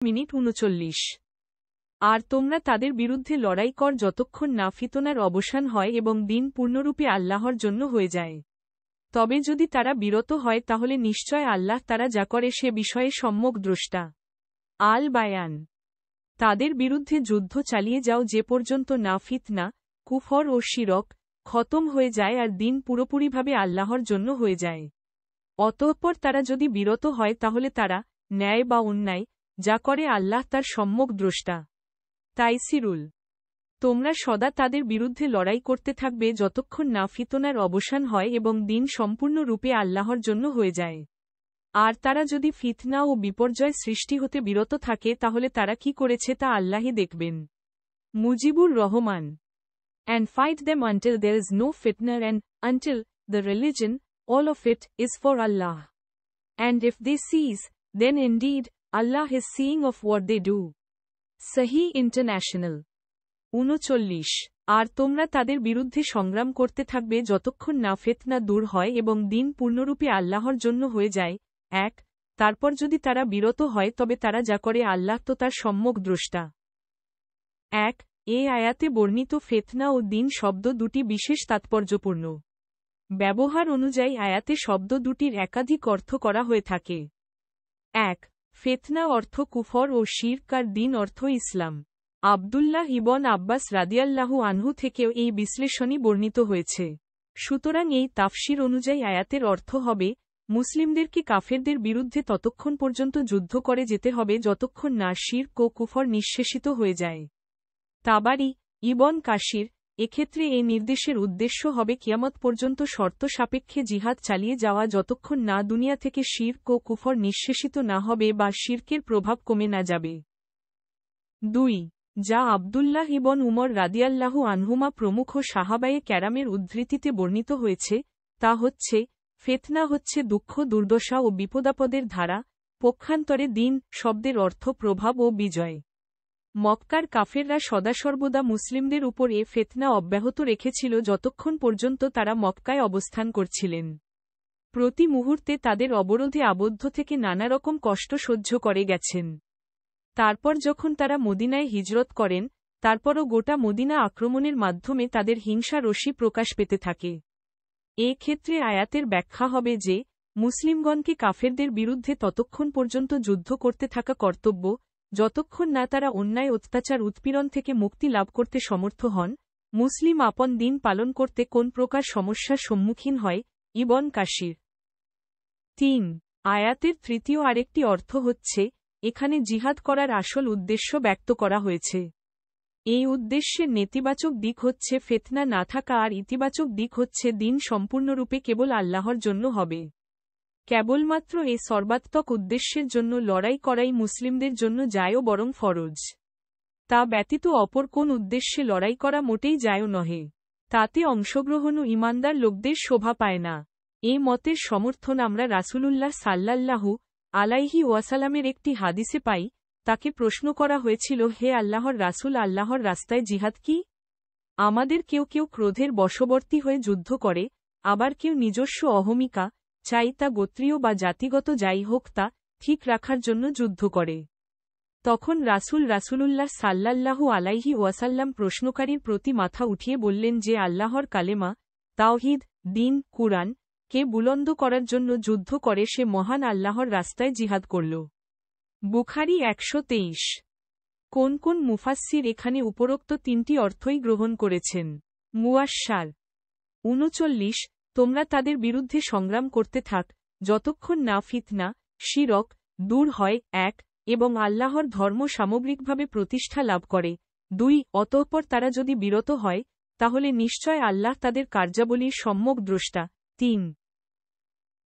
39 আর তোমরা তাদের বিরুদ্ধে লড়াই কর যতক্ষণ না ফিতনার অবসান হয় এবং দিন পূর্ণরূপে আল্লাহর জন্য হয়ে যায়। তবে যদি তারা বিরত হয় তাহলে নিশ্চয় আল্লাহ তারা যা করে সে বিষয়ে সম্যক দ্রষ্টা। আল বায়ান। তাদের বিরুদ্ধে যুদ্ধ চালিয়ে যাও যে পর্যন্ত না ফিতনা, কুফর ও শিরক খতম হয়ে যায় আর দিন পুরোপুরিভাবে আল্লাহর জন্য হয়ে যায়। অতঃপর তারা যদি বিরত হয় তাহলে তারা ন্যায় বা অন্যায় যা করে আল্লাহ তার সম্যক দ্রষ্টা। তাইসিরুল। তোমরা সদা তাদের বিরুদ্ধে লড়াই করতে থাকবে যতক্ষণ না ফিতনার অবসান হয় এবং দিন সম্পূর্ণরূপে আল্লাহর জন্য হয়ে যায়। আর তারা যদি ফিতনা ও বিপর্যয় সৃষ্টি হতে বিরত থাকে তাহলে তারা কি করেছে তা আল্লাহই দেখবেন। Mujibur Rahman. And fight them until there is no fitna and until the religion, all of it, is for Allah. And if they cease, then indeed, Allah is seeing of what they do. Sahih International 39 আর তোমরা তাদের বিরুদ্ধে সংগ্রাম করতে থাকবে যতক্ষণ না ফিতনা দূর হয় এবং দিন পূর্ণরূপে আল্লাহর জন্য হয়ে যায়। 1 তারপর যদি তারা বিরত হয় তবে তারা যা করে আল্লাহ তো তার সম্যক দ্রষ্টা। 1 এ আয়াতে বর্ণিত ফিতনা ও দিন শব্দ দুটি বিশেষ তাৎপর্যপূর্ণ। ব্যবহার অনুযায়ী আয়াতে শব্দ দুটির একাধিক অর্থ করা হয়ে থাকে। 1 ফিতনা অর্থ কুফর ও শিরক আর দিন অর্থ ইসলাম। আব্দুল্লাহ ইবন আব্বাস রাদিয়াল্লাহু আনহু থেকেও এই বিশ্লেষণই বর্ণিত হয়েছে। সুতরাং এই তাফসির অনুযায়ী আয়াতের অর্থ হবে, মুসলিমদেরকে কাফেরদের বিরুদ্ধে ততক্ষণ পর্যন্ত যুদ্ধ করে যেতে হবে যতক্ষণ না শিরক ও কুফর নিঃশেষিত হয়ে যায়। তাবারি, ইবন কাসির, এক্ষেত্রে এই নির্দেশের উদ্দেশ্য হবে কিয়ামত পর্যন্ত শর্ত সাপেক্ষে জিহাদ চালিয়ে যাওয়া যতক্ষণ না দুনিয়া থেকে শিরক ও কুফর নিঃশেষিত না হবে বা শিরকের প্রভাব কমে না যাবে। 2 যা আব্দুল্লাহ ইবন উমর রাদিয়াল্লাহু আনহুমা প্রমুখ সাহাবায়ে কেরামের উদ্ধৃতিতে বর্ণিত হয়েছে, তা হচ্ছে, ফিতনা হচ্ছে দুঃখ দুর্দশা ও বিপদাপদের ধারা, পক্ষান্তরে দিন শব্দের অর্থ প্রভাব ও বিজয়। মক্কার কাফেররা সদাসর্বদা মুসলিমদের উপর এ ফিতনা অব্যাহত রেখেছিল যতক্ষণ পর্যন্ত তারা মক্কায় অবস্থান করছিলেন। প্রতি মুহূর্তে তাদের অবরোধে আবদ্ধ থেকে নানা রকম কষ্ট সহ্য করে গেছেন। তারপর যখন তারা মদিনায় হিজরত করেন, তারপরও গোটা মদিনা আক্রমণের মাধ্যমে তাদের হিংসা রশ্মি প্রকাশ পেতে থাকে। এ ক্ষেত্রে আয়াতের ব্যাখ্যা হবে যে, মুসলিমগণকে কাফেরদের বিরুদ্ধে ততক্ষণ পর্যন্ত যুদ্ধ করতে থাকা কর্তব্য, যতক্ষণ না তারা অন্যায় অত্যাচার উৎপীড়ন থেকে মুক্তি লাভ করতে সমর্থ হন। মুসলিম আপন দিন পালন করতে কোন প্রকার সমস্যার সম্মুখীন হয়। ইবন কাসির। 3 আয়াতের তৃতীয় আরেকটি অর্থ হচ্ছে, এখানে জিহাদ করার আসল উদ্দেশ্য ব্যক্ত করা হয়েছে। এই উদ্দেশ্যের নেতিবাচক দিক হচ্ছে ফিতনা না থাকা আর ইতিবাচক দিক হচ্ছে দিন সম্পূর্ণরূপে কেবল আল্লাহর জন্য হবে। কেবলমাত্র এই সর্বাত্মক উদ্দেশ্যের জন্য লড়াই করাই মুসলিমদের জন্য জায়ও বরং ফরজ। তা ব্যতীত অপর কোন উদ্দেশ্যে লড়াই করা মোটেই জায়ও নহে। তাতে অংশগ্রহণও ঈমানদার লোকদের শোভা পায় না। এই মতের সমর্থন আমরা রাসূলুল্লাহ সাল্লাল্লাহু আলাইহি ওয়াসাল্লামের একটি হাদিসে পাই। তাকে প্রশ্ন করা হয়েছিল, হে আল্লাহর রাসূল, আল্লাহর রাস্তায় জিহাদ কি? আমাদের কেউ কেউ ক্রোধের বশবর্তী হয়ে যুদ্ধ করে, আবার কেউ নিজস্ব অহমিকা, চাই তা গোত্রীয় বা জাতিগত যাই হোক তা ঠিক রাখার জন্য যুদ্ধ করে। তখন রাসূলুল্লাহ সাল্লাল্লাহু আলাইহি ওয়াসাল্লাম প্রশ্নকারীর প্রতি মাথা উঠিয়ে বললেন যে আল্লাহর কালেমা, তাওহীদ, দ্বীন, কুরআন কে বুলন্দ করার জন্য যুদ্ধ করে সে মহান আল্লাহর রাস্তায় জিহাদ করল। বুখারী 123। কোন কোন মুফাসসির এখানে উপরোক্ত 3টি অর্থই গ্রহণ করেছেন? মুয়াশশার 39 তোমরা তাদের বিরুদ্ধে সংগ্রাম করতে থাক যতক্ষণ না ফিতনা, শিরক দূর হয়। 1 এবং আল্লাহর ধর্ম সামগ্রিকভাবে প্রতিষ্ঠা লাভ করে। 2 অতঃপর তারা যদি বিরত হয় তাহলে নিশ্চয় আল্লাহ তাদের কার্যাবলীর সম্যক দ্রষ্টা। 3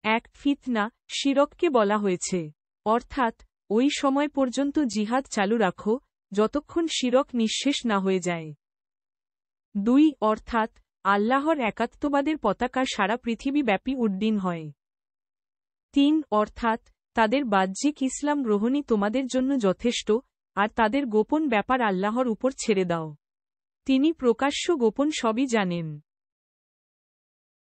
1 ফিতনা, শিরককে বলা হয়েছে, অর্থাৎ ওই সময় পর্যন্ত জিহাদ চালু রাখো যতক্ষণ শিরক নিঃশেষ না হয়ে যায়। 2 অর্থাৎ আল্লাহর একাত্মবাদের পতাকা সারা পৃথিবীব্যাপী উড্ডীন হয়। 3 অর্থাৎ তাদের বাহ্যিক ইসলাম গ্রহণই তোমাদের জন্য যথেষ্ট, আর তাদের গোপন ব্যাপার আল্লাহর উপর ছেড়ে দাও। তিনি প্রকাশ্য গোপন সবই জানেন।